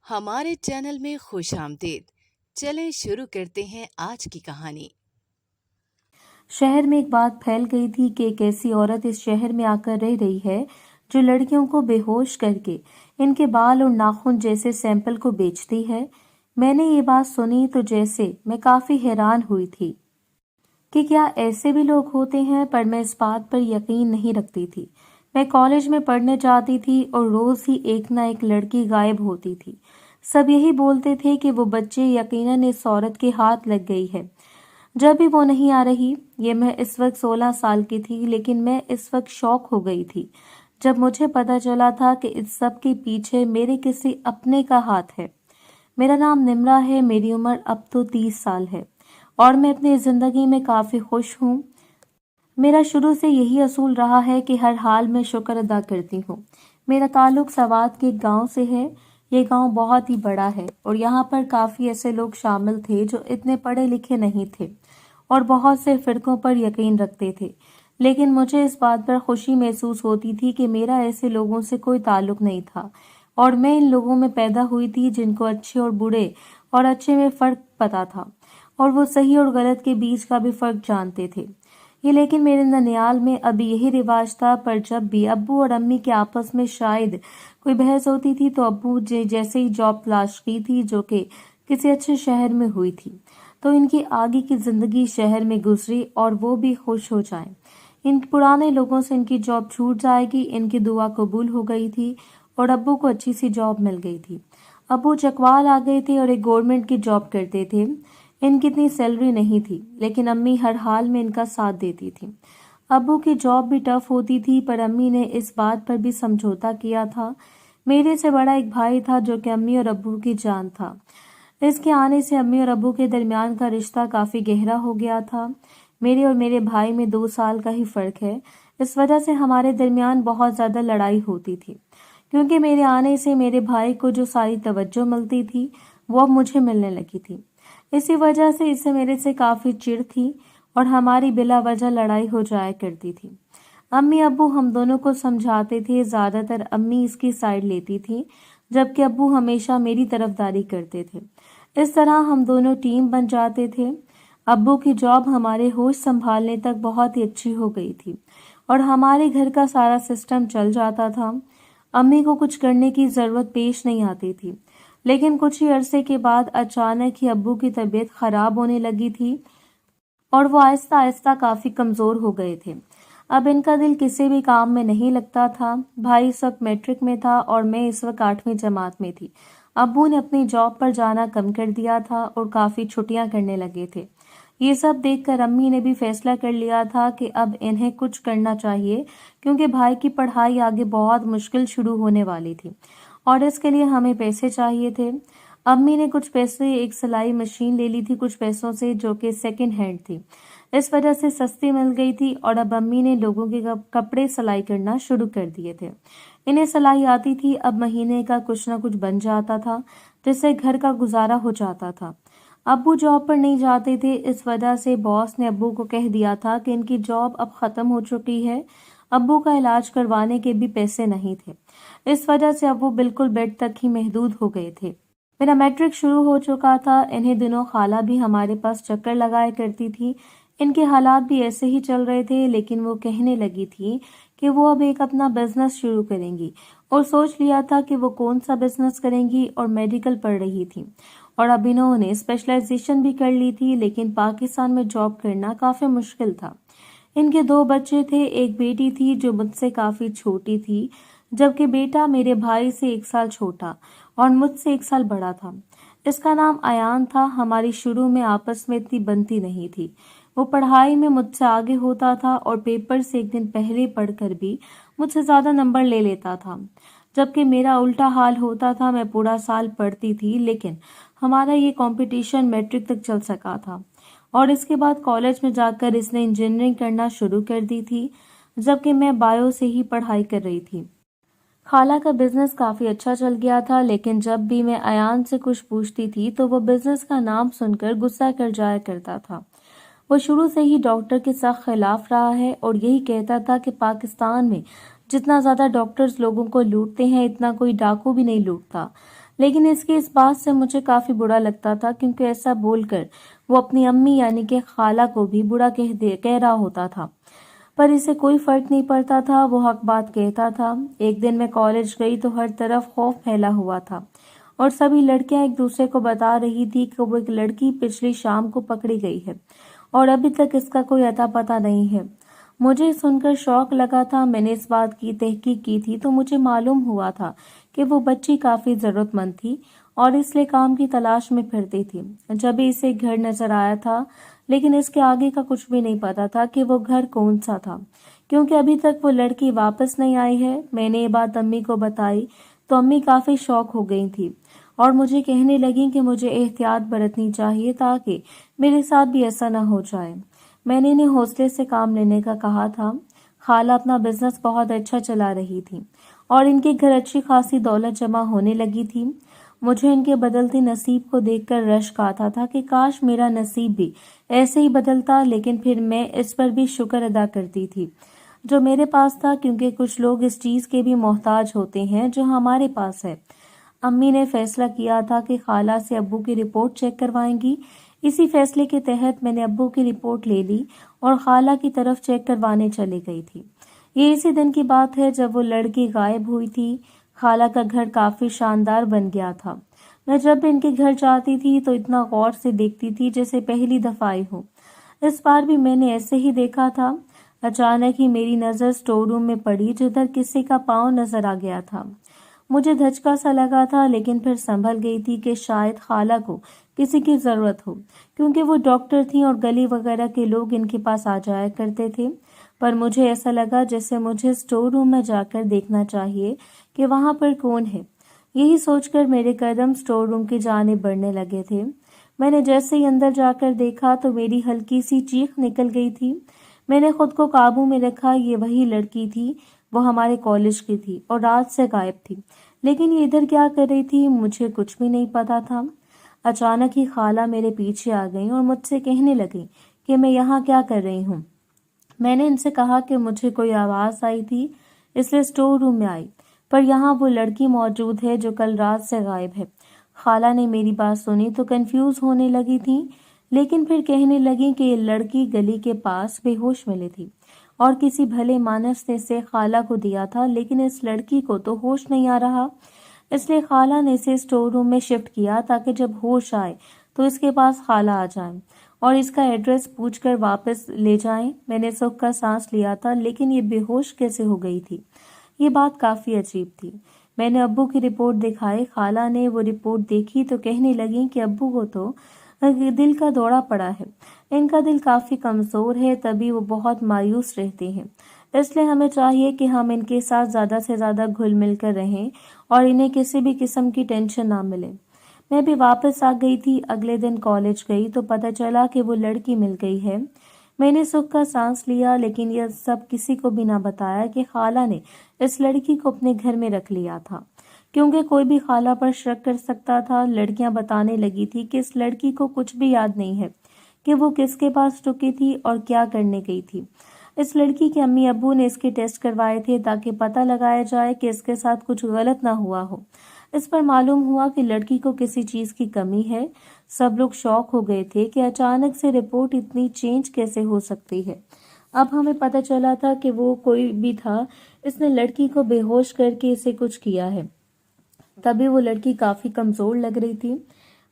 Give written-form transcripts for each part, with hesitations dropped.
ہمارے چینل میں خوش آمدید۔ چلیں شروع کرتے ہیں آج کی کہانی۔ شہر میں ایک بات پھیل گئی تھی کہ ایک ایسی عورت اس شہر میں آ کر رہ رہی ہے جو لڑکیوں کو بے ہوش کر کے ان کے بال اور ناخن جیسے سیمپل کو بیچتی ہے۔ میں نے یہ بات سنی تو جیسے میں کافی حیران ہوئی تھی کہ کیا ایسے بھی لوگ ہوتے ہیں، پر میں اس بات پر یقین نہیں رکھتی تھی۔ میں کالج میں پڑھنے جاتی تھی اور روز ہی ایک نہ ایک لڑکی غائب ہوتی تھی۔ سب یہی بولتے تھے کہ وہ بچے یقیناً اس عورت کے ہاتھ لگ گئی ہے۔ جب بھی وہ نہیں آ رہی، یہ میں اس وقت 16 سال کی تھی، لیکن میں اس وقت شوق ہو گئی تھی جب مجھے پتا چلا تھا کہ اس سب کے پیچھے میرے کسی اپنے کا ہاتھ ہے۔ میرا نام نمرہ ہے، میری عمر اب تو 30 سال ہے اور میں اپنی زندگی میں کافی خوش ہوں۔ میرا شروع سے یہی اصول رہا ہے کہ ہر حال میں شکر ادا کرتی ہوں۔ میرا تعلق سوات کے ایک گاؤں سے ہے۔ یہ گاؤں بہت ہی بڑا ہے اور یہاں پر کافی ایسے لوگ شامل تھے جو اتنے پڑھے لکھے نہیں تھے اور بہت سے فرقوں پر یقین رکھتے تھے، لیکن مجھے اس بات پر خوشی محسوس ہوتی تھی کہ میرا ایسے لوگوں سے کوئی تعلق نہیں تھا اور میں ان لوگوں میں پیدا ہوئی تھی جن کو اچھے اور برے اور اچھے میں فرق پتا تھا اور وہ صحیح اور غلط کے بیچ کا بھی فرق جانتے تھے۔ یہ لیکن میرے ننیال میں ابھی یہی رواج تھا، پر جب بھی ابو اور امی کے آپس میں شاید کوئی بحث ہوتی تھی تو ابو جیسے ہی جاب تلاش کی تھی جو کہ کسی اچھے شہر میں ہوئی تھی تو ان کی آگے کی زندگی شہر میں گزری اور وہ بھی خوش ہو جائیں۔ ان پرانے لوگوں سے ان کی جاب چھوٹ جائے گی، ان کی دعا قبول ہو گئی تھی اور ابو کو اچھی سی جاب مل گئی تھی۔ ابو چکوال آ گئے تھے اور ایک گورنمنٹ کی جاب کرتے تھے۔ ان کی اتنی سیلری نہیں تھی، لیکن امی ہر حال میں ان کا ساتھ دیتی تھی۔ ابو کی جاب بھی ٹف ہوتی تھی، پر امی نے اس بات پر بھی سمجھوتا کیا تھا۔ میرے سے بڑا ایک بھائی تھا جو کہ امی اور ابو کی جان تھا۔ اس کے آنے سے امی اور ابو کے درمیان کا رشتہ کافی گہرا ہو گیا تھا۔ میرے اور میرے بھائی میں 2 سال کا ہی فرق ہے، اس وجہ سے ہمارے درمیان بہت زیادہ لڑائی ہوتی تھی، کیونکہ میرے آنے سے میرے بھائی کو جو ساری توجہ ملتی تھی وہ اب مجھے ملنے لگی تھی۔ اسی وجہ سے اسے میرے سے کافی چڑ تھی اور ہماری بلا وجہ لڑائی ہو جایا کرتی تھی۔ امی ابو ہم دونوں کو سمجھاتے تھے، زیادہ تر امی اس کی سائیڈ لیتی تھی جبکہ ابو ہمیشہ میری طرفداری کرتے تھے۔ اس طرح ہم دونوں ٹیم بن جاتے تھے۔ ابو کی جاب ہمارے ہوش سنبھالنے تک بہت ہی اچھی ہو گئی تھی اور ہمارے گھر کا سارا سسٹم چل جاتا تھا۔ امی کو کچھ کرنے کی ضرورت پیش نہیں آتی تھی، لیکن کچھ ہی عرصے کے بعد اچانک ہی ابو کی طبیعت خراب ہونے لگی تھی اور وہ آہستہ آہستہ کافی کمزور ہو گئے تھے۔ اب ان کا دل کسی بھی کام میں نہیں لگتا تھا۔ بھائی اس وقت میٹرک میں تھا اور میں اس وقت 8ویں جماعت میں تھی۔ ابو نے اپنی جاب پر جانا کم کر دیا تھا اور کافی چھٹیاں کرنے لگے تھے۔ یہ سب دیکھ کر امی نے بھی فیصلہ کر لیا تھا کہ اب انہیں کچھ کرنا چاہیے، کیونکہ بھائی کی پڑھائی آگے بہت مشکل شروع ہونے والی تھی اور اس کے لیے ہمیں پیسے چاہیے تھے۔ امی نے کچھ پیسے ایک سلائی مشین لے لی تھی کچھ پیسوں سے جو کہ سیکنڈ ہینڈ تھی، اس وجہ سے سستی مل گئی تھی، اور اب امی نے لوگوں کے کپڑے سلائی کرنا شروع کر دیے تھے۔ انہیں سلائی آتی تھی، اب مہینے کا کچھ نہ کچھ بن جاتا تھا جس سے گھر کا گزارا ہو جاتا تھا۔ ابو جاب پر نہیں جاتے تھے، اس وجہ سے باس نے ابو کو کہہ دیا تھا کہ ان کی جاب اب ختم ہو چکی ہے۔ ابو کا علاج کروانے کے بھی پیسے نہیں تھے، اس وجہ سے اب وہ بالکل بیڈ تک ہی محدود ہو گئے تھے۔ میرا میٹرک شروع ہو چکا تھا۔ انہیں دنوں خالہ بھی ہمارے پاس چکر لگایا کرتی تھی۔ ان کے حالات بھی ایسے ہی چل رہے تھے، لیکن وہ کہنے لگی تھی کہ وہ اب ایک اپنا بزنس شروع کریں گی اور سوچ لیا تھا کہ وہ کون سا بزنس کریں گی، اور میڈیکل پڑھ رہی تھی اور اب انہوں نے اسپیشلائزیشن بھی کر لی تھی، لیکن پاکستان میں جاب کرنا کافی مشکل تھا۔ ان کے 2 بچے تھے، ایک بیٹی تھی جو مجھ سے کافی چھوٹی تھی، جبکہ بیٹا میرے بھائی سے 1 سال چھوٹا اور مجھ سے 1 سال بڑا تھا۔ اس کا نام ایان تھا۔ ہماری شروع میں آپس میں اتنی بنتی نہیں تھی۔ وہ پڑھائی میں مجھ سے آگے ہوتا تھا اور پیپر سے 1 دن پہلے پڑھ کر بھی مجھ سے زیادہ نمبر لے لیتا تھا، جبکہ میرا الٹا حال ہوتا تھا۔ میں پورا سال پڑھتی تھی، لیکن ہمارا یہ کمپٹیشن میٹرک تک چل سکا تھا اور اس کے بعد کالج میں جا کر اس نے انجینئرنگ کرنا شروع کر دی تھی، جبکہ میں بایو سے ہی پڑھائی کر رہی تھی۔ خالہ کا بزنس کافی اچھا چل گیا تھا، لیکن جب بھی میں ایان سے کچھ پوچھتی تھی تو وہ بزنس کا نام سن کر غصہ کر جایا کرتا تھا۔ وہ شروع سے ہی ڈاکٹر کے سخت خلاف رہا ہے اور یہی کہتا تھا کہ پاکستان میں جتنا زیادہ ڈاکٹرز لوگوں کو لوٹتے ہیں اتنا کوئی ڈاکو بھی نہیں لوٹتا۔ لیکن اس کی اس بات سے مجھے کافی برا لگتا تھا، کیونکہ ایسا بول کر وہ اپنی امی یعنی کہ خالہ کو بھی برا کہہ رہا ہوتا تھا، پر اسے کوئی فرق نہیں پڑتا تھا، وہ حق بات کہتا تھا۔ ایک دن میں کالج گئی تو ہر طرف خوف پھیلا ہوا تھا اور سبھی لڑکیاں ایک دوسرے کو بتا رہی تھی کہ وہ ایک لڑکی پچھلی شام کو پکڑی گئی ہے اور ابھی تک اس کا کوئی اتا پتہ نہیں ہے۔ مجھے سن کر شوق لگا تھا۔ میں نے اس بات کی تحقیق کی تھی تو مجھے معلوم ہوا تھا کہ وہ بچی کافی ضرورت مند تھی اور اس لیے کام کی تلاش میں پھرتی تھی۔ جب اسے گھر نظر آیا تھا، لیکن اس کے آگے کا کچھ بھی نہیں پتا تھا کہ وہ گھر کون سا تھا، کیونکہ ابھی تک وہ لڑکی واپس نہیں آئی ہے۔ میں نے یہ بات امی کو بتائی تو امی کافی شوق ہو گئی تھی اور مجھے کہنے لگیں کہ مجھے احتیاط برتنی چاہیے تاکہ میرے ساتھ بھی ایسا نہ ہو جائے۔ میں نے انہیں حوصلے سے کام لینے کا کہا تھا۔ خالہ اپنا بزنس بہت اچھا چلا رہی تھی اور ان کے گھر اچھی خاصی دولت جمع ہونے لگی تھی۔ مجھے ان کے بدلتے نصیب کو دیکھ کر رشک آتا تھا کہ کاش میرا نصیب بھی ایسے ہی بدلتا، لیکن پھر میں اس پر بھی شکر ادا کرتی تھی جو میرے پاس تھا، کیونکہ کچھ لوگ اس چیز کے بھی محتاج ہوتے ہیں جو ہمارے پاس ہے۔ امی نے فیصلہ کیا تھا کہ خالہ سے ابو کی رپورٹ چیک کروائیں گی۔ اسی فیصلے کے تحت میں نے ابو کی رپورٹ لے لی اور خالہ کی طرف چیک کروانے چلی گئی تھی۔ یہ اسی دن کی بات ہے جب وہ لڑکی غائب ہوئی تھی۔ خالہ کا گھر کافی شاندار بن گیا تھا۔ میں جب بھی ان کے گھر جاتی تھی تو اتنا غور سے دیکھتی تھی جیسے پہلی دفعہ آئی ہوں۔ اس بار بھی میں نے ایسے ہی دیکھا تھا۔ اچانک ہی میری نظر اسٹور روم میں پڑی جدھر کسی کا پاؤں نظر آ گیا تھا۔ مجھے دھچکا سا لگا تھا، لیکن پھر سنبھل گئی تھی کہ شاید خالہ کو کسی کی ضرورت ہو، کیونکہ وہ ڈاکٹر تھیں اور گلی وغیرہ کے لوگ ان کے پاس آ جایا کرتے تھے۔ پر مجھے ایسا لگا جیسے مجھے اسٹور روم میں جا کر دیکھنا چاہیے کہ وہاں پر کون ہے۔ یہی سوچ کر میرے قدم اسٹور روم کی جانب بڑھنے لگے تھے۔ میں نے جیسے ہی اندر جا کر دیکھا تو میری ہلکی سی چیخ نکل گئی تھی۔ میں نے خود کو قابو میں رکھا۔ یہ وہی لڑکی تھی، وہ ہمارے کالج کی تھی اور رات سے غائب تھی، لیکن یہ ادھر کیا کر رہی تھی مجھے کچھ بھی نہیں پتا تھا۔ اچانک ہی خالہ میرے پیچھے آ گئیں اور مجھ سے کہنے لگیں کہ میں یہاں کیا کر رہی ہوں۔ میں نے ان سے کہا کہ مجھے کوئی آواز آئی تھی اس لیے اسٹور روم میں آئی، پر یہاں وہ لڑکی موجود ہے جو کل رات سے غائب ہے۔ خالہ نے میری بات سنی تو کنفیوز ہونے لگی تھی، لیکن پھر کہنے لگی کہ یہ لڑکی گلی کے پاس بے ہوش ملی تھی اور کسی بھلے مانس نے اسے خالہ کو دیا تھا، لیکن اس لڑکی کو تو ہوش نہیں آ رہا، اس لیے خالہ نے اسے اسٹور روم میں شفٹ کیا تاکہ جب ہوش آئے تو اس کے پاس خالہ آ جائیں اور اس کا ایڈریس پوچھ کر واپس لے جائیں۔ میں نے سکھ کا سانس لیا تھا، لیکن یہ بے ہوش کیسے ہو گئی تھی؟ یہ بات کافی عجیب تھی۔ میں نے ابو کی رپورٹ دکھائی۔ خالہ نے وہ رپورٹ دیکھی تو کہنے لگیں کہ ابو کو تو دل کا دورہ پڑا ہے، ان کا دل کافی کمزور ہے، تبھی وہ بہت مایوس رہتے ہیں، اس لیے ہمیں چاہیے کہ ہم ان کے ساتھ زیادہ سے زیادہ گھل مل کر رہیں اور انہیں کسی بھی قسم کی ٹینشن نہ ملے۔ میں بھی واپس آ گئی تھی۔ اگلے دن کالج گئی تو پتہ چلا کہ وہ لڑکی مل گئی ہے۔ میں نے سکھ کا سانس لیا، لیکن یہ سب کسی کو بھی نہ بتایا کہ خالہ نے اس لڑکی کو اپنے گھر میں رکھ لیا تھا، کیونکہ کوئی بھی خالہ پر شک کر سکتا تھا۔ لڑکیاں بتانے لگی تھی کہ اس لڑکی کو کچھ بھی یاد نہیں ہے کہ وہ کس کے پاس رکی تھی اور کیا کرنے گئی تھی۔ اس لڑکی کے امی ابو نے اس کے ٹیسٹ کروائے تھے تاکہ پتہ لگایا جائے کہ اس کے ساتھ کچھ غلط نہ ہوا ہو۔ اس پر معلوم ہوا کہ لڑکی کو کسی چیز کی کمی ہے۔ سب لوگ شوق ہو گئے تھے کہ اچانک سے رپورٹ اتنی چینج کیسے ہو سکتی ہے۔ اب ہمیں پتہ چلا تھا کہ وہ کوئی بھی تھا، اس نے لڑکی کو بے ہوش کر کے اسے کچھ کیا ہے۔ تبھی وہ لڑکی کافی کمزور لگ رہی تھی۔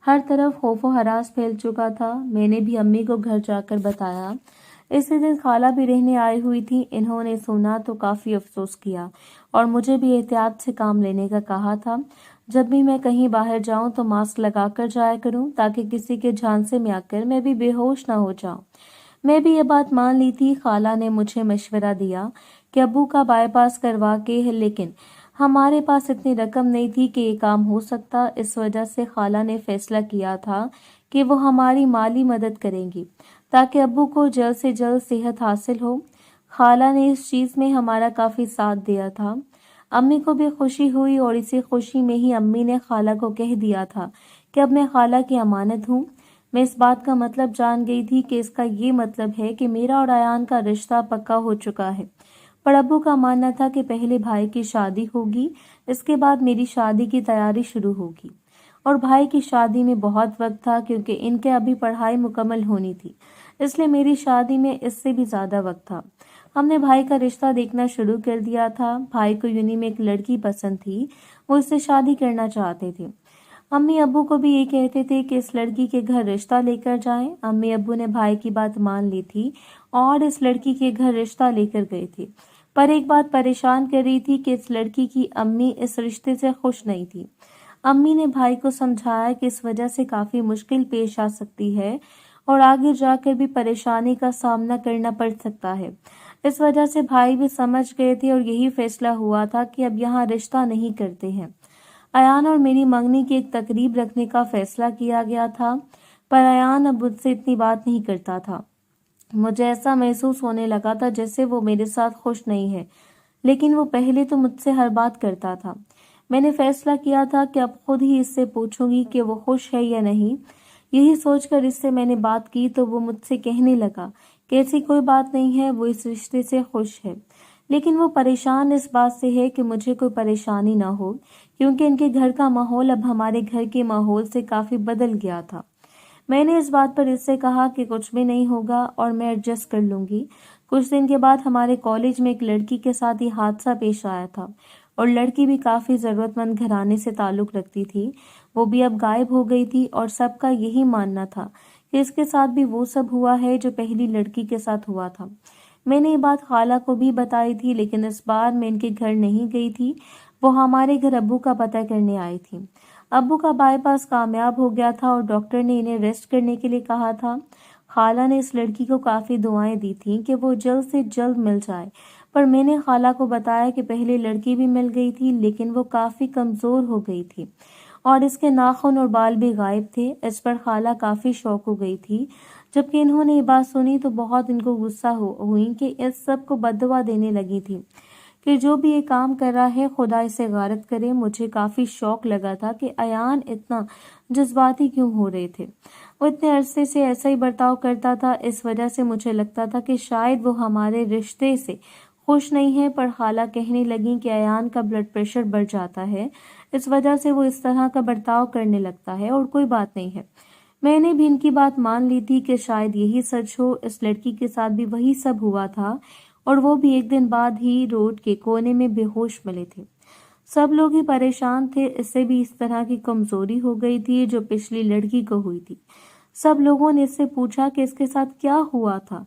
ہر طرف خوف و ہراس پھیل چکا تھا۔ میں نے بھی امی کو گھر جا کر بتایا۔ اسی دن خالہ بھی رہنے آئی ہوئی تھی۔ انہوں نے سنا تو کافی افسوس کیا اور مجھے بھی احتیاط سے کام لینے کا کہا تھا۔ جب بھی میں کہیں باہر جاؤں تو ماسک لگا کر جایا کروں تاکہ کسی کے جھانسے میں آ کر میں بھی بے ہوش نہ ہو جاؤں۔ میں بھی یہ بات مان لی تھی۔ خالہ نے مجھے مشورہ دیا کہ ابو کا بائی پاس کروا کے، لیکن ہمارے پاس اتنی رقم نہیں تھی کہ یہ کام ہو سکتا۔ اس وجہ سے خالہ نے فیصلہ کیا تھا کہ وہ ہماری مالی مدد کریں گی تاکہ ابو کو جلد سے جلد صحت حاصل ہو۔ خالہ نے اس چیز میں ہمارا کافی ساتھ دیا تھا۔ امی کو بھی خوشی ہوئی اور اسی خوشی میں ہی امی نے خالہ کو کہہ دیا تھا کہ اب میں خالہ کی امانت ہوں۔ میں اس بات کا مطلب جان گئی تھی کہ اس کا یہ مطلب ہے کہ میرا اور ایان کا رشتہ پکا ہو چکا ہے، پر ابو کا ماننا تھا کہ پہلے بھائی کی شادی ہوگی اس کے بعد میری شادی کی تیاری شروع ہوگی، اور بھائی کی شادی میں بہت وقت تھا کیونکہ ان کے ابھی پڑھائی مکمل ہونی تھی، اس لیے میری شادی میں اس سے بھی زیادہ وقت تھا۔ ہم نے بھائی کا رشتہ دیکھنا شروع کر دیا تھا۔ بھائی کو یونی میں ایک لڑکی پسند تھی، وہ اس سے شادی کرنا چاہتے تھے۔ امی ابو کو بھی یہ کہتے تھے کہ اس لڑکی کے گھر رشتہ لے کر جائیں۔ امی ابو نے بھائی کی بات مان لی تھی اور اس لڑکی کے گھر رشتہ لے کر گئے تھے، پر ایک بات پریشان کر رہی تھی کہ اس لڑکی کی امی اس رشتے سے خوش نہیں تھی۔ امی نے بھائی کو سمجھایا کہ اس وجہ سے کافی مشکل پیش آ سکتی ہے اور آگے جا کر بھی پریشانی کا سامنا کرنا پڑ سکتا ہے۔ اس وجہ سے بھائی بھی سمجھ گئے تھے اور یہی فیصلہ ہوا تھا کہ اب یہاں رشتہ نہیں کرتے ہیں۔ ایان اور میری منگنی کی ایک تقریب رکھنے کا فیصلہ کیا گیا تھا، پر ایان اب مجھ سے اتنی بات نہیں کرتا تھا۔ مجھے ایسا محسوس ہونے لگا تھا جیسے وہ میرے ساتھ خوش نہیں ہے، لیکن وہ پہلے تو مجھ سے ہر بات کرتا تھا۔ میں نے فیصلہ کیا تھا کہ اب خود ہی اس سے پوچھوں گی کہ وہ خوش ہے یا نہیں۔ یہی سوچ کر اس سے میں نے بات کی تو وہ مجھ سے کہنے لگا کہ ایسی کوئی بات نہیں ہے، وہ اس رشتے سے خوش ہے، لیکن وہ پریشان اس بات سے ہے کہ مجھے کوئی پریشانی نہ ہو، کیونکہ ان کے گھر کا ماحول اب ہمارے گھر کے ماحول سے کافی بدل گیا تھا۔ میں نے اس بات پر اس سے کہا کہ کچھ بھی نہیں ہوگا اور میں ایڈجسٹ کر لوں گی۔ کچھ دن کے بعد ہمارے کالج میں ایک لڑکی کے ساتھ یہ حادثہ پیش آیا تھا، اور لڑکی بھی کافی ضرورت مند گھرانے سے تعلق رکھتی تھی، وہ بھی اب غائب ہو گئی تھی، اور سب کا یہی ماننا تھا کہ اس کے ساتھ بھی وہ سب ہوا ہے جو پہلی لڑکی کے ساتھ ہوا تھا۔ میں نے یہ بات خالہ کو بھی بتائی تھی، لیکن اس بار میں ان کے گھر نہیں گئی تھی، وہ ہمارے گھر ابو کا پتہ کرنے آئی تھی۔ ابو کا بائی پاس کامیاب ہو گیا تھا اور ڈاکٹر نے انہیں ریسٹ کرنے کے لیے کہا تھا۔ خالہ نے اس لڑکی کو کافی دعائیں دی تھیں کہ وہ جلد سے جلد مل جائے، پر میں نے خالہ کو بتایا کہ پہلے لڑکی بھی مل گئی تھی، لیکن وہ کافی کمزور ہو گئی تھی اور اس کے ناخن اور بال بھی غائب تھے۔ اس پر خالہ کافی شوق ہو گئی تھی۔ جبکہ انہوں نے یہ بات سنی تو بہت ان کو غصہ ہوئی کہ اس سب کو بد دعا دینے لگی تھی کہ جو بھی یہ کام کر رہا ہے خدا اسے غارت کرے۔ مجھے کافی شوق لگا تھا کہ ایان اتنا جذباتی کیوں ہو رہے تھے۔ وہ اتنے عرصے سے ایسا ہی برتاؤ کرتا تھا، اس وجہ سے مجھے لگتا تھا کہ شاید وہ ہمارے رشتے سے خوش نہیں ہے، پر خالہ کہنے لگیں کہ ایان کا بلڈ پریشر بڑھ جاتا ہے، اس وجہ سے وہ اس طرح کا برتاؤ کرنے لگتا ہے اور کوئی بات نہیں ہے۔ میں نے بھی ان کی بات مان لی تھی کہ شاید یہی سچ ہو، اس لڑکی کے ساتھ بھی وہی سب ہوا تھا اور وہ بھی ایک دن بعد ہی روڈ کے کونے میں بے ہوش ملے تھے۔ سب لوگ ہی پریشان تھے، اس سے بھی اس طرح کی کمزوری ہو گئی تھی جو پچھلی لڑکی کو ہوئی تھی۔ سب لوگوں نے اس سے پوچھا کہ اس کے ساتھ کیا ہوا تھا،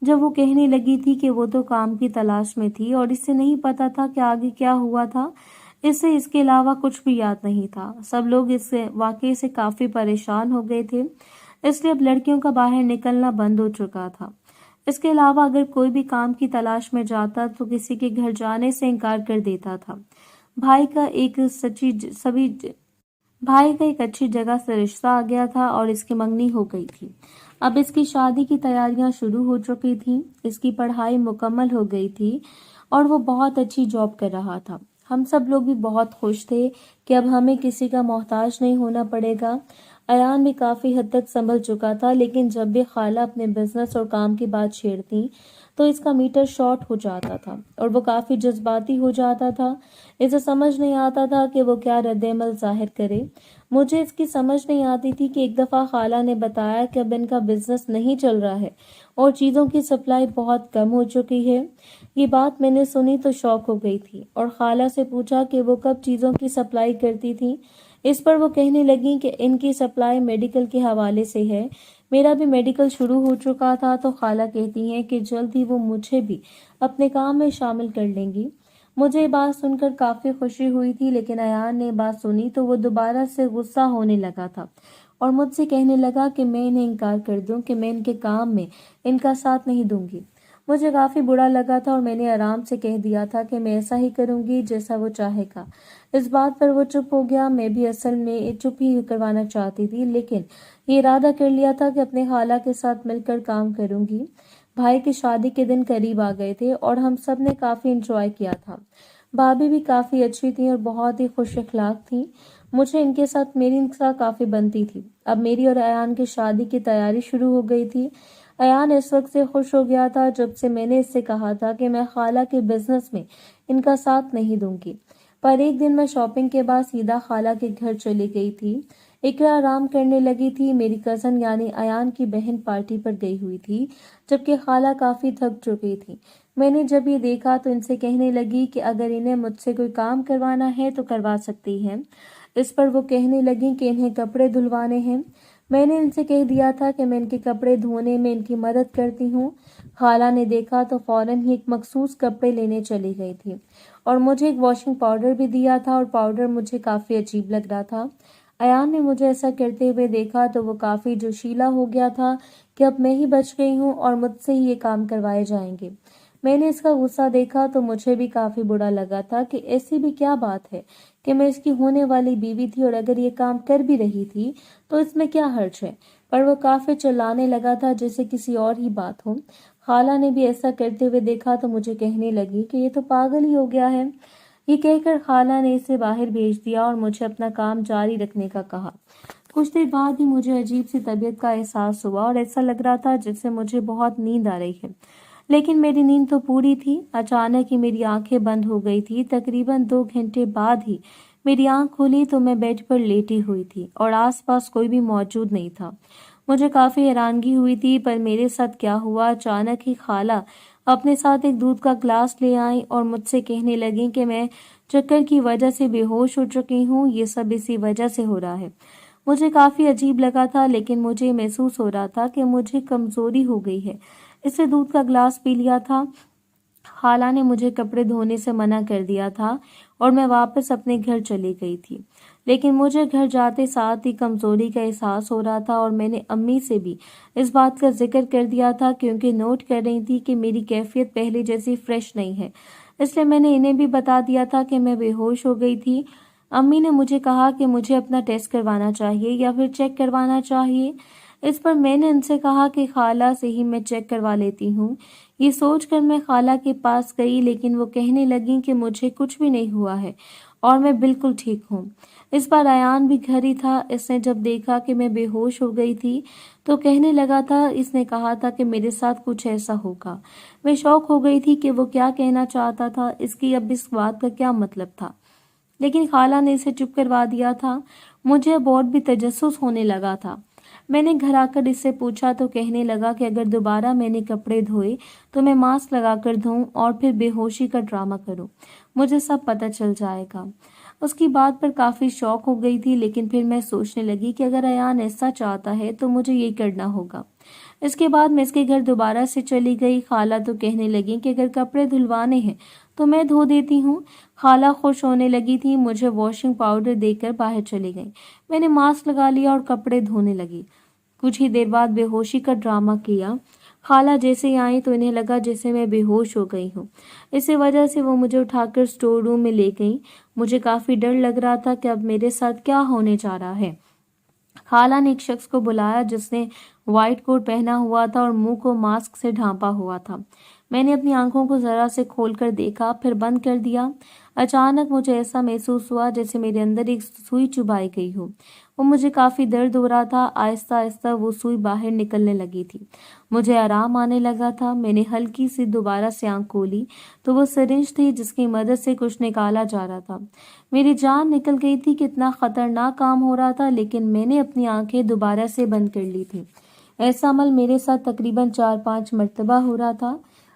جب وہ کہنے لگی تھی کہ وہ تو کام کی تلاش میں تھی اور اس سے نہیں پتا تھا کہ آگے کیا ہوا تھا، اسے اس کے علاوہ کچھ بھی یاد نہیں تھا۔ سب لوگ اس واقعے سے کافی پریشان ہو گئے تھے، اس لیے اب لڑکیوں کا باہر نکلنا بند ہو چکا تھا۔ اس کے علاوہ اگر کوئی بھی کام کی تلاش میں جاتا تو کسی کے گھر جانے سے انکار کر دیتا تھا۔ بھائی کا ایک اچھی جگہ سے رشتہ آ گیا تھا اور اس کی منگنی ہو گئی تھی۔ اب اس کی شادی کی تیاریاں شروع ہو چکی تھیں، اس کی پڑھائی مکمل ہو گئی تھی اور وہ بہت اچھی جاب کر رہا تھا۔ ہم سب لوگ بھی بہت خوش تھے کہ اب ہمیں کسی کا محتاج نہیں ہونا پڑے گا۔ ایان بھی کافی حد تک سنبھل چکا تھا، لیکن جب بھی خالہ اپنے بزنس اور کام کی بات چھیڑتی تو اس کا میٹر شارٹ ہو جاتا تھا اور وہ کافی جذباتی ہو جاتا تھا۔ اسے سمجھ نہیں آتا تھا کہ وہ کیا رد عمل ظاہر کرے۔ مجھے اس کی سمجھ نہیں آتی تھی کہ ایک دفعہ خالہ نے بتایا کہ اب ان کا بزنس نہیں چل رہا ہے اور چیزوں کی سپلائی بہت کم ہو چکی ہے۔ یہ بات میں نے سنی تو شوق ہو گئی تھی اور خالہ سے پوچھا کہ وہ کب چیزوں کی سپلائی کرتی تھی۔ اس پر وہ کہنے لگیں کہ ان کی سپلائی میڈیکل کے حوالے سے ہے۔ میرا بھی میڈیکل شروع ہو چکا تھا تو خالہ کہتی ہیں کہ جلد ہی وہ مجھے بھی اپنے کام میں شامل کر لیں گی۔ مجھے یہ بات سن کر کافی خوشی ہوئی تھی، لیکن ایان نے بات سنی تو وہ دوبارہ سے غصہ ہونے لگا تھا اور مجھ سے کہنے لگا کہ میں انہیں انکار کر دوں، کہ میں ان کے کام میں ان کا ساتھ نہیں دوں گی۔ مجھے کافی برا لگا تھا اور میں نے آرام سے کہہ دیا تھا کہ میں ایسا ہی کروں گی جیسا وہ چاہے گا۔ اس بات پر وہ چپ ہو گیا۔ میں بھی اصل میں چپ ہی کروانا چاہتی تھی، لیکن یہ ارادہ کر لیا تھا کہ اپنے خالہ کے ساتھ مل کر کام کروں گی۔ بھائی کی شادی کے دن قریب آ گئے تھے اور ہم سب نے کافی انجوائے کیا تھا۔ بھابھی بھی کافی اچھی تھیں اور بہت ہی خوش اخلاق تھیں۔ میری ان کے ساتھ کافی بنتی تھی۔ اب میری اور ایان کی شادی کی تیاری شروع ہو گئی تھی۔ ایان اس وقت سے خوش ہو گیا تھا جب سے میں نے اس سے کہا تھا کہ میں خالہ کے بزنس میں ان کا ساتھ نہیں دوں گی۔ پر ایک دن میں شاپنگ کے بعد سیدھا خالہ کے گھر چلی گئی تھی۔ اقرا آرام کرنے لگی تھی۔ میری کزن یعنی ایان کی بہن پارٹی پر گئی ہوئی تھی، جبکہ خالہ کافی تھک چکی تھی۔ میں نے جب یہ دیکھا تو ان سے کہنے لگی کہ اگر انہیں مجھ سے کوئی کام کروانا ہے تو کروا سکتی ہیں۔ اس پر وہ کہنے لگیں کہ انہیں کپڑے دھلوانے ہیں۔ میں نے ان سے کہہ دیا تھا کہ میں ان کے کپڑے دھونے میں ان کی مدد کرتی ہوں۔ خالہ نے دیکھا تو فوراً ہی ایک مخصوص کپڑے لینے چلی گئی تھی اور مجھے ایک واشنگ پاؤڈر بھی دیا تھا، اور پاؤڈر مجھے کافی عجیب لگ رہا تھا۔ ایان نے مجھے ایسا کرتے ہوئے دیکھا تو وہ کافی جوشیلا ہو گیا تھا کہ اب میں ہی بچ گئی ہوں اور مجھ سے ہی یہ کام کروائے جائیں گے۔ میں نے اس کا غصہ دیکھا تو مجھے بھی کافی برا لگا تھا کہ ایسی بھی کیا بات ہے کہ میں اس کی ہونے والی بیوی تھی، اور اگر یہ کام کر بھی رہی تھی تو اس میں کیا حرج ہے۔ پر وہ کافی چلانے لگا تھا جیسے کسی اور ہی بات ہو۔ خالہ نے بھی ایسا کرتے ہوئے دیکھا تو مجھے کہنے لگی کہ یہ تو پاگل ہی ہو گیا ہے۔ یہ کہہ کر خالہ نے اسے باہر بھیج دیا اور مجھے اپنا کام جاری رکھنے کا کہا۔ کچھ دیر بعد ہی مجھے عجیب سی طبیعت کا احساس ہوا اور ایسا لگ رہا تھا جس سے مجھے بہت نیند آ رہی ہے، لیکن میری نیند تو پوری تھی۔ اچانک ہی میری آنکھیں بند ہو گئی تھی۔ تقریباً 2 گھنٹے بعد ہی میری آنکھ کھلی تو میں بیڈ پر لیٹی ہوئی تھی اور آس پاس کوئی بھی موجود نہیں تھا۔ مجھے کافی حیرانگی ہوئی تھی، پر میرے ساتھ کیا ہوا، اچانک ہی خالہ اپنے ساتھ ایک دودھ کا گلاس لے آئیں اور مجھ سے کہنے لگیں کہ میں چکر کی وجہ سے بے ہوش ہو چکی ہوں، یہ سب اسی وجہ سے ہو رہا ہے۔ مجھے کافی عجیب لگا تھا، لیکن مجھے محسوس ہو رہا تھا کہ مجھے کمزوری ہو گئی ہے۔ اس سے دودھ کا گلاس پی لیا تھا۔ خالہ نے مجھے کپڑے دھونے سے منع کر دیا تھا اور میں واپس اپنے گھر چلی گئی تھی، لیکن مجھے گھر جاتے ساتھ ہی کمزوری کا احساس ہو رہا تھا، اور میں نے امی سے بھی اس بات کا ذکر کر دیا تھا کیونکہ نوٹ کر رہی تھی کہ میری کیفیت پہلے جیسی فریش نہیں ہے، اس لیے میں نے انہیں بھی بتا دیا تھا کہ میں بے ہوش ہو گئی تھی۔ امی نے مجھے کہا کہ مجھے اپنا ٹیسٹ کروانا چاہیے یا پھر چیک کروانا چاہیے۔ اس پر میں نے ان سے کہا کہ خالہ سے ہی میں چیک کروا لیتی ہوں۔ یہ سوچ کر میں خالہ کے پاس گئی، لیکن وہ کہنے لگیں کہ مجھے کچھ بھی نہیں ہوا ہے اور میں بالکل ٹھیک ہوں۔ اس بار ایان بھی گھر ہی تھا۔ اس نے جب دیکھا کہ میں بے ہوش ہو گئی تھی تو کہنے لگا تھا، اس نے کہا تھا کہ میرے ساتھ کچھ ایسا ہوگا۔ میں شوق ہو گئی تھی کہ وہ کیا کہنا چاہتا تھا، اس کی اب اس بات کا کیا مطلب تھا، لیکن خالہ نے اسے چپ کروا دیا تھا۔ مجھے اب اور بھی تجسس ہونے لگا تھا۔ میں نے گھر آ کر اس سے پوچھا تو کہنے لگا کہ اگر دوبارہ میں نے کپڑے دھوئے تو میں ماسک لگا کر دھوؤں اور پھر بے ہوشی کا ڈرامہ کروں، مجھے سب پتہ چل جائے گا۔ اس کی بات پر کافی شوق ہو گئی تھی، لیکن پھر میں سوچنے لگی کہ اگر ایان ایسا چاہتا ہے تو مجھے یہ کرنا ہوگا۔ اس کے بعد میں اس کے گھر دوبارہ سے چلی گئی۔ خالہ تو کہنے لگی کہ اگر کپڑے دھلوانے ہیں تو میں دھو دیتی ہوں۔ خالہ خوش ہونے لگی تھی، مجھے واشنگ پاؤڈر دے کر باہر چلی گئی۔ میں نے ماسک لگا لیا اور کپڑے دھونے لگی۔ کچھ ہی دیر بعد بے ہوشی کا ڈرامہ کیا۔ خالہ جیسے ہی آئی تو انہیں لگا جیسے میں بے ہوش ہو گئی ہوں، اسی وجہ سے وہ مجھے اٹھا کر اسٹور روم میں لے گئیں۔ مجھے کافی ڈر لگ رہا تھا کہ اب میرے ساتھ کیا ہونے جا رہا ہے۔ خالہ نے ایک شخص کو بلایا جس نے وائٹ کوٹ پہنا ہوا تھا اور منہ کو ماسک سے ڈھانپا ہوا تھا۔ میں نے اپنی آنکھوں کو ذرا سے کھول کر دیکھا، پھر بند کر دیا۔ اچانک مجھے ایسا محسوس ہوا جیسے میرے اندر ایک سوئی چبھائی گئی ہو۔ وہ مجھے کافی درد ہو رہا تھا۔ آہستہ آہستہ وہ سوئی باہر نکلنے لگی تھی۔ مجھے آرام آنے لگا تھا۔ میں نے ہلکی سی دوبارہ سے آنکھ کھولی تو وہ سرنج تھی جس کی مدد سے کچھ نکالا جا رہا تھا۔ میری جان نکل گئی تھی، کتنا خطرناک کام ہو رہا تھا، لیکن میں نے اپنی آنکھیں دوبارہ سے بند کر لی تھی۔ ایسا عمل میرے ساتھ تقریباً 4-5 مرتبہ ہو رہا تھا۔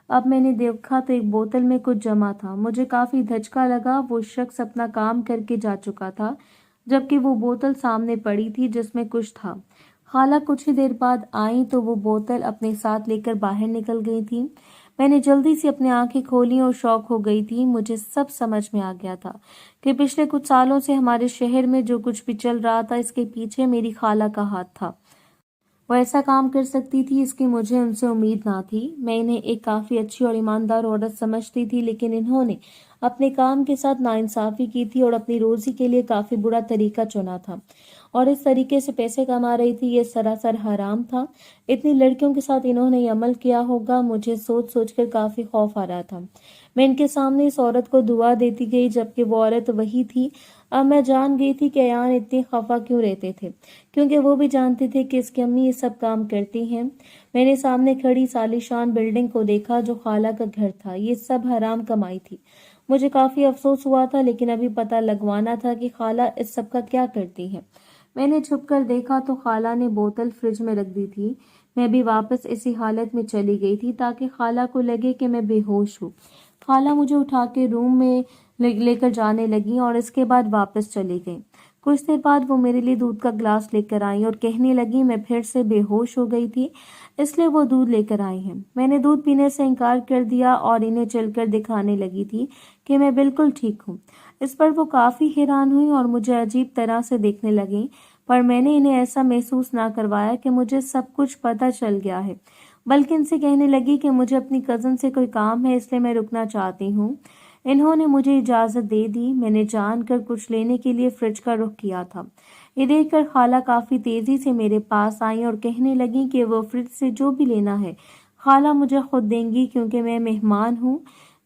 اب میں نے دیکھا تو ایک بوتل میں کچھ جمع تھا۔ مجھے کافی دھچکا لگا۔ وہ شخص اپنا کام کر کے جا چکا تھا، جبکہ وہ بوتل سامنے پڑی تھی جس میں کچھ تھا۔ خالہ کچھ ہی دیر بعد آئیں تو وہ بوتل اپنے ساتھ لے کر باہر نکل گئی تھی۔ میں نے جلدی سے اپنی آنکھیں کھولیں اور شوق ہو گئی تھی۔ مجھے سب سمجھ میں آ گیا تھا کہ پچھلے کچھ سالوں سے ہمارے شہر میں جو کچھ بھی چل رہا تھا اس کے پیچھے میری خالہ کا ہاتھ تھا۔ وہ ایسا کام کر سکتی تھی، اس کی مجھے ان سے امید نہ تھی۔ میں انہیں ایک کافی اچھی اور ایماندار عورت سمجھتی تھی، لیکن انہوں نے اپنے کام کے ساتھ ناانصافی کی تھی اور اپنی روزی کے لیے کافی برا طریقہ چنا تھا، اور اس طریقے سے پیسے کما رہی تھی۔ یہ سراسر حرام تھا۔ اتنی لڑکیوں کے ساتھ انہوں نے یہ عمل کیا ہوگا، مجھے سوچ سوچ کر کافی خوف آ رہا تھا۔ میں ان کے سامنے اس عورت کو دعا دیتی گئی، جبکہ وہ عورت وہی تھی۔ اب میں جان گئی تھی کہ ایان اتنے خفا کیوں رہتے تھے، کیونکہ وہ بھی جانتے تھے کہ اس کی امی یہ سب کام کرتی ہیں۔ میں نے سامنے کھڑی عالیشان بلڈنگ کو دیکھا جو خالہ کا گھر تھا۔ یہ سب حرام کمائی تھی۔ مجھے کافی افسوس ہوا تھا، لیکن ابھی پتہ لگوانا تھا کہ خالہ اس سب کا کیا کرتی ہیں۔ میں نے چھپ کر دیکھا تو خالہ نے بوتل فریج میں رکھ دی تھی۔ میں بھی واپس اسی حالت میں چلی گئی تھی تاکہ خالہ کو لگے کہ میں بے ہوش ہوں۔ خالہ مجھے اٹھا کے روم میں لے کر جانے لگی اور اس کے بعد واپس چلی گئی۔ کچھ دیر بعد وہ میرے لیے دودھ کا گلاس لے کر آئی اور کہنے لگی میں پھر سے بے ہوش ہو گئی تھی، اس لیے وہ دودھ لے کر آئی ہیں۔ میں نے دودھ پینے سے انکار کر دیا اور انہیں چل کر دکھانے لگی تھی کہ میں بالکل ٹھیک ہوں۔ اس پر وہ کافی حیران ہوئی اور مجھے عجیب طرح سے دیکھنے لگیں، پر میں نے انہیں ایسا محسوس نہ کروایا کہ مجھے سب کچھ پتہ چل گیا ہے، بلکہ ان سے کہنے لگی کہ مجھے اپنی کزن سے کوئی کام ہے، اس لیے میں رکنا چاہتی ہوں۔ انہوں نے مجھے اجازت دے دی۔ میں نے جان کر کچھ لینے کے لیے فریج کا رخ کیا تھا۔ یہ دیکھ کر خالہ کافی تیزی سے میرے پاس آئیں اور کہنے لگیں کہ وہ فریج سے جو بھی لینا ہے خالہ مجھے خود دیں گی کیونکہ میں مہمان ہوں۔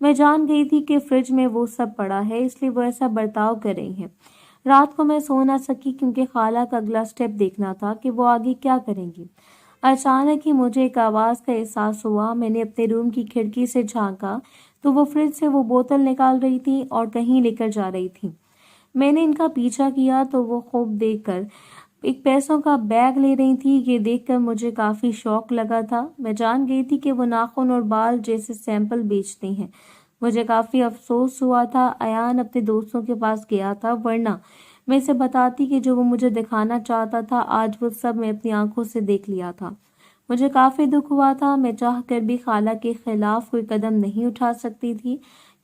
میں جان گئی تھی کہ فریج میں وہ سب پڑا ہے، اس لیے وہ ایسا برتاؤ کر رہی ہیں۔ رات کو میں سو نہ سکی کیونکہ خالہ کا اگلا سٹیپ دیکھنا تھا کہ وہ آگے کیا کریں گی۔ اچانک ہی مجھے ایک آواز کا احساس ہوا۔ میں نے اپنے روم کی کھڑکی سے جھانکا تو وہ فریج سے وہ بوتل نکال رہی تھی اور کہیں لے کر جا رہی تھی۔ میں نے ان کا پیچھا کیا تو وہ خوب دیکھ کر ایک پیسوں کا بیگ لے رہی تھی۔ یہ دیکھ کر مجھے کافی شوق لگا تھا۔ میں جان گئی تھی کہ وہ ناخن اور بال جیسے سیمپل بیچتی ہیں۔ مجھے کافی افسوس ہوا تھا۔ ایان اپنے دوستوں کے پاس گیا تھا، ورنہ میں اسے بتاتی کہ جو وہ مجھے دکھانا چاہتا تھا آج وہ سب میں اپنی آنکھوں سے دیکھ لیا تھا۔ مجھے کافی دکھ ہوا تھا۔ میں چاہ کر بھی خالہ کے خلاف کوئی قدم نہیں اٹھا سکتی تھی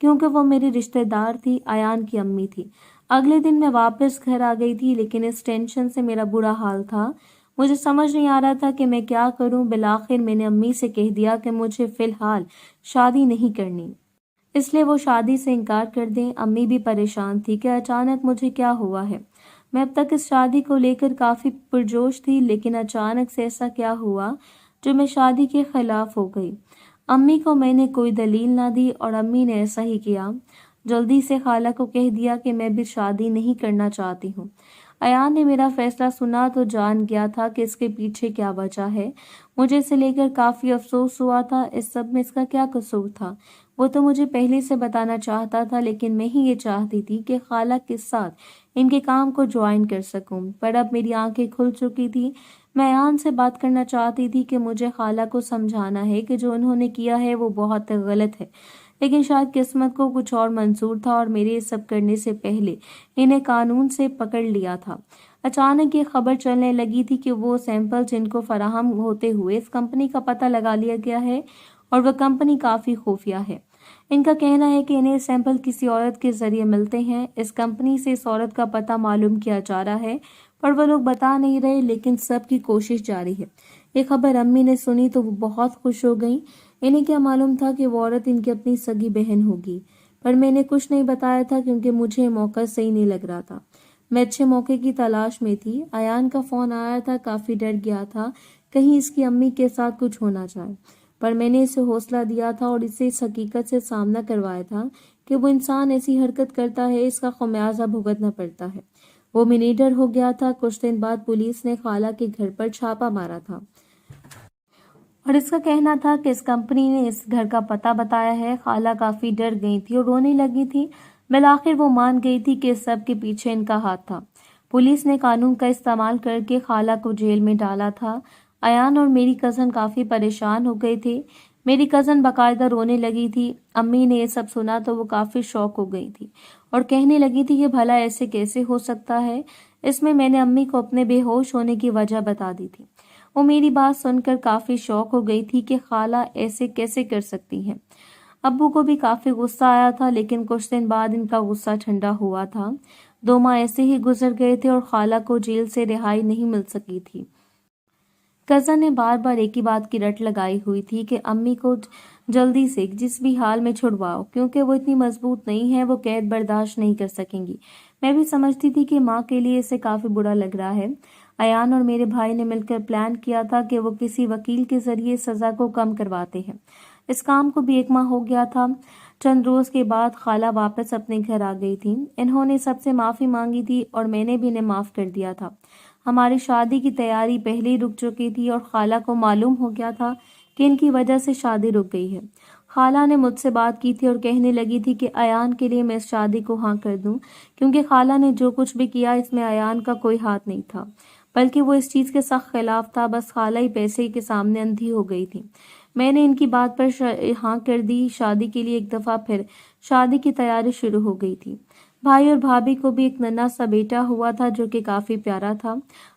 کیونکہ وہ میری رشتہ دار تھی، ایان کی امی تھی۔ اگلے دن میں واپس گھر آ گئی تھی، لیکن اس ٹینشن سے میرا برا حال تھا۔ مجھے سمجھ نہیں آ رہا تھا کہ میں کیا کروں۔ بالآخر میں نے امی سے کہہ دیا کہ مجھے فی الحال شادی نہیں کرنی، اس لیے وہ شادی سے انکار کر دیں۔ امی بھی پریشان تھی کہ اچانک مجھے کیا ہوا ہے۔ میں اب تک اس شادی کو لے کر کافی پرجوش تھی، لیکن اچانک سے ایسا کیا ہوا جو میں شادی کے خلاف ہو گئی۔ امی کو میں نے کوئی دلیل نہ دی اور امی نے ایسا ہی کیا۔ جلدی سے خالہ کو کہہ دیا کہ میں بھی شادی نہیں کرنا چاہتی ہوں۔ ایان نے میرا فیصلہ سنا تو جان گیا تھا کہ اس کے پیچھے کیا وجہ ہے۔ مجھے اسے لے کر کافی افسوس ہوا تھا۔ اس سب میں اس کا کیا قصور تھا؟ وہ تو مجھے پہلے سے بتانا چاہتا تھا، لیکن میں ہی یہ چاہتی تھی کہ خالہ کے ساتھ ان کے کام کو جوائن کر سکوں۔ پر اب میری آنکھیں کھل چکی تھی۔ میں ایان سے بات کرنا چاہتی تھی کہ مجھے خالہ کو سمجھانا ہے کہ جو انہوں نے کیا ہے وہ بہت غلط ہے، لیکن شاید قسمت کو کچھ اور منظور تھا اور میرے یہ سب کرنے سے پہلے انہیں قانون سے پکڑ لیا تھا۔ اچانک یہ خبر چلنے لگی تھی کہ وہ سیمپل جن کو فراہم ہوتے ہوئے اس کمپنی کا پتہ لگا لیا گیا ہے اور وہ کمپنی کافی خفیہ ہے۔ ان کا کہنا ہے کہ انہیں سیمپل کسی عورت کے ذریعے ملتے ہیں۔ اس کمپنی سے اس عورت کا پتہ معلوم کیا جا رہا ہے، پر وہ لوگ بتا نہیں رہے، لیکن سب کی کوشش جاری ہے۔ یہ خبر امی نے سنی تو وہ بہت خوش ہو گئیں۔ انہیں کیا معلوم تھا کہ وہ عورت ان کی اپنی سگی بہن ہوگی، پر میں نے کچھ نہیں بتایا تھا کیونکہ مجھے موقع صحیح نہیں لگ رہا تھا۔ میں اچھے موقع کی تلاش میں تھی۔ ایان کا فون آیا تھا، کافی ڈر گیا تھا کہیں اس کی امی کے ساتھ کچھ ہونا جائے، پر میں نے اسے حوصلہ دیا تھا اور اسے اس حقیقت سے سامنا کروایا تھا کہ وہ انسان ایسی حرکت کرتا ہے، اس کا خمیازہ بھگتنا پڑتا ہے۔ وہ منیڈر ہو گیا تھا۔ کچھ دن بعد پولیس نے خالہ کے گھر پر چھاپا مارا تھا اور اس کا کہنا تھا کہ اس کمپنی نے اس گھر کا پتہ بتایا ہے۔ خالہ کافی ڈر گئی تھی اور رونے لگی تھی۔ بالآخر وہ مان گئی تھی کہ اس سب کے پیچھے ان کا ہاتھ تھا۔ پولیس نے قانون کا استعمال کر کے خالہ کو جیل میں ڈالا تھا۔ ایان اور میری کزن کافی پریشان ہو گئے تھے۔ میری کزن باقاعدہ رونے لگی تھی۔ امی نے یہ سب سنا تو وہ کافی شوق ہو گئی تھی اور کہنے لگی تھی کہ بھلا ایسے کیسے ہو سکتا ہے۔ اس میں نے امی کو اپنے بے ہوش ہونے کی وجہ بتا دی تھی۔ وہ میری بات سن کر کافی شوق ہو گئی تھی کہ خالہ ایسے کیسے کر سکتی ہیں۔ ابو کو بھی کافی غصہ آیا تھا، لیکن کچھ دن بعد ان کا غصہ ٹھنڈا ہوا تھا۔ 2 ماہ ایسے ہی گزر گئے تھے اور خالہ کو جیل سے رہائی نہیں مل سکی تھی۔ کزن نے بار بار ایک ہی بات کی رٹ لگائی ہوئی تھی کہ امی کو جلدی سے جس بھی حال میں چھڑواؤ، کیونکہ وہ اتنی مضبوط نہیں ہے، وہ قید برداشت نہیں کر سکیں گی۔ میں بھی سمجھتی تھی کہ ماں کے لیے اسے کافی برا لگ رہا ہے۔ ایان اور میرے بھائی نے مل کر پلان کیا تھا کہ وہ کسی وکیل کے ذریعے سزا کو کم کرواتے ہیں۔ اس کام کو بھی 1 ماہ ہو گیا تھا۔ چند روز کے بعد خالہ واپس اپنے گھر آ گئی تھی۔ انہوں نے سب سے معافی مانگی تھی اور میں نے بھی انہیں معاف کر دیا تھا۔ ہماری شادی کی تیاری پہلے ہی رک چکی تھی اور خالہ کو معلوم ہو گیا تھا کہ ان کی وجہ سے شادی رک گئی ہے۔ خالہ نے مجھ سے بات کی تھی اور کہنے لگی تھی کہ ایان کے لیے میں اس شادی کو ہاں کر دوں، کیونکہ خالہ نے جو کچھ بھی کیا اس میں ایان کا کوئی ہاتھ نہیں تھا، بلکہ وہ اس چیز کے سخت خلاف تھا۔ بس خالہ ہی پیسے کے سامنے اندھی ہو گئی تھی۔ میں نے ان کی بات پر ہاں کر دی۔ شادی کے لیے ایک دفعہ پھر شادی کی تیاری شروع ہو گئی تھی۔ بھائی اور بھابھی کو بھی ایک ننھا سا بیٹا ہوا تھا جو کہ کافی پیارا تھا۔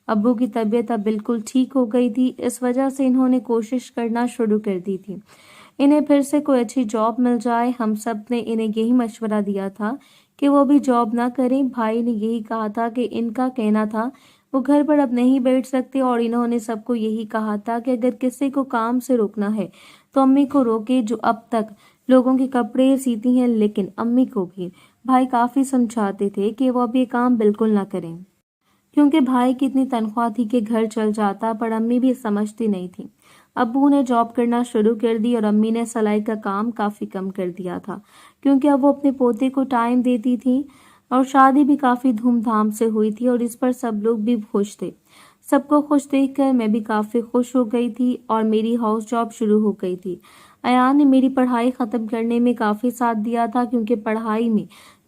ابو کی طبیعت اب بالکل ٹھیک ہو گئی تھی، اس وجہ سے انہوں نے کوشش کرنا شروع کر دی تھی انہیں پھر سے کوئی اچھی جاب مل جائے۔ ہم سب نے انہیں یہی مشورہ دیا تھا کہ وہ بھی جاب نہ کریں۔ بھائی نے یہی کہا تھا کہ ان کا کہنا تھا وہ گھر پر اب نہیں بیٹھ سکتے، اور انہوں نے سب کو یہی کہا تھا کہ اگر کسی کو کام سے روکنا ہے تو امی کو روکے جو اب تک لوگوں کے کپڑے سیتی ہیں، لیکن امی کو بھی بھائی کافی سمجھاتے تھے کہ وہ اب یہ کام بالکل نہ کریں، کیونکہ بھائی کی اتنی تنخواہ تھی کہ گھر چل جاتا، پر امی بھی سمجھتی نہیں تھی۔ ابو نے جاب کرنا شروع کر دی اور امی نے سلائی کا کام کافی کم کر دیا تھا، کیونکہ اب وہ اپنے پوتے کو ٹائم دیتی تھی، اور شادی بھی کافی دھوم دھام سے ہوئی تھی اور اس پر سب لوگ بھی خوش تھے۔ سب کو خوش دیکھ کر میں بھی کافی خوش ہو گئی تھی اور میری ہاؤس جاب شروع ہو گئی تھی۔ ایان نے میری پڑھائی ختم کرنے میں کافی ساتھ دیا تھا، کیونکہ پڑھائی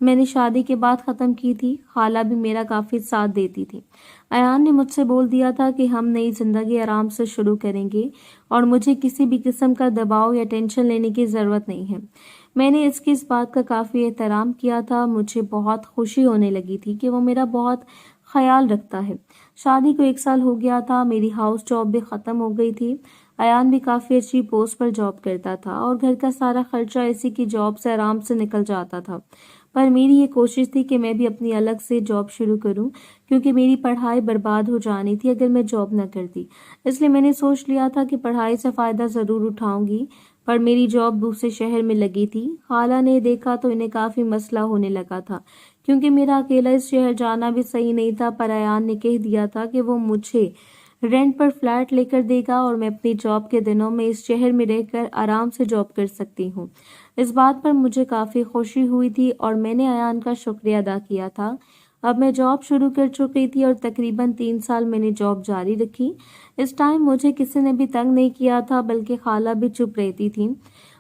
میں نے شادی کے بعد ختم کی تھی۔ خالہ بھی میرا کافی ساتھ دیتی تھی۔ ایان نے مجھ سے بول دیا تھا کہ ہم نئی زندگی آرام سے شروع کریں گے اور مجھے کسی بھی قسم کا دباؤ یا ٹینشن لینے کی ضرورت نہیں ہے۔ میں نے اس بات کا کافی احترام کیا تھا۔ مجھے بہت خوشی ہونے لگی تھی کہ وہ میرا بہت خیال رکھتا ہے۔ شادی کو 1 سال ہو گیا تھا، میری ہاؤس جاب بھی ختم ہو گئی تھی۔ ایان بھی کافی اچھی پوسٹ پر جاب کرتا تھا اور گھر کا سارا خرچہ اسی کی جاب سے آرام سے نکل جاتا تھا، پر میری یہ کوشش تھی کہ میں بھی اپنی الگ سے جاب شروع کروں، کیونکہ میری پڑھائی برباد ہو جانی تھی اگر میں جاب نہ کرتی۔ اس لیے میں نے سوچ لیا تھا کہ پڑھائی سے فائدہ ضرور اٹھاؤں گی، پر میری جاب دوسرے شہر میں لگی تھی۔ خالہ نے دیکھا تو انہیں کافی مسئلہ ہونے لگا تھا، کیونکہ میرا اکیلا اس شہر جانا بھی صحیح نہیں تھا، پر ایان نے کہہ دیا تھا کہ وہ مجھے رینٹ پر فلیٹ لے کر دے گا اور میں اپنی جاب کے دنوں میں اس شہر میں رہ کر آرام سے جاب کر سکتی ہوں۔ اس بات پر مجھے کافی خوشی ہوئی تھی اور میں نے ایان کا شکریہ ادا کیا تھا۔ اب میں جاب شروع کر چکی تھی اور تقریباً 3 سال میں نے جاب جاری رکھی۔ اس ٹائم مجھے کسی نے بھی تنگ نہیں کیا تھا، بلکہ خالہ بھی چپ رہتی تھی۔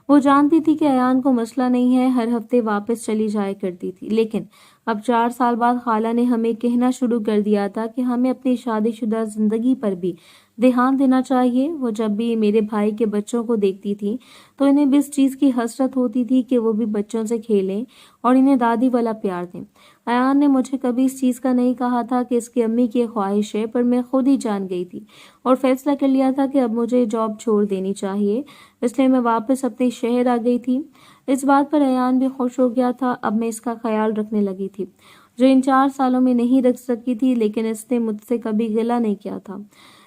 وہ جانتی تھی کہ ایان کو مسئلہ نہیں ہے، ہر ہفتے واپس چلی جایا کرتی تھی۔ لیکن اب 4 سال بعد خالہ نے ہمیں کہنا شروع کر دیا تھا کہ ہمیں اپنی شادی شدہ زندگی پر بھی دھیان دینا چاہیے۔ وہ جب بھی میرے بھائی کے بچوں کو دیکھتی تھی تو انہیں بھی اس چیز کی حسرت ہوتی تھی کہ وہ بھی بچوں سے کھیلیں اور انہیں دادی والا پیار دیں۔ ایان نے مجھے کبھی اس چیز کا نہیں کہا تھا کہ اس کی امی کی خواہش ہے، پر میں خود ہی جان گئی تھی اور فیصلہ کر لیا تھا کہ اب مجھے جاب چھوڑ دینی چاہیے، اس لیے میں واپس اپنے شہر آ گئی تھی۔ اس بات پر ایان بھی خوش ہو گیا تھا۔ اب میں اس کا خیال رکھنے لگی تھی جو ان 4 سالوں میں نہیں رکھ سکی تھی، لیکن اس نے مجھ سے کبھی گلہ نہیں کیا تھا۔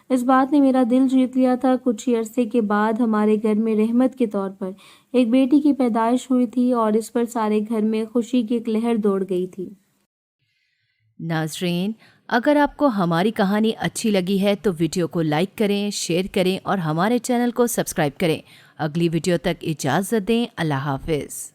اس بات نے میرا دل جیت لیا تھا۔ کچھ ہی عرصے کے بعد ہمارے گھر میں رحمت کے طور پر ایک بیٹی کی پیدائش ہوئی تھی اور اس پر سارے گھر میں خوشی کی ایک لہر دوڑ گئی تھی۔ ناظرین، اگر آپ کو ہماری کہانی اچھی لگی ہے تو ویڈیو کو لائک کریں، شیئر کریں اور ہمارے چینل کو سبسکرائب کریں۔ اگلی ویڈیو تک اجازت دیں۔ اللہ حافظ۔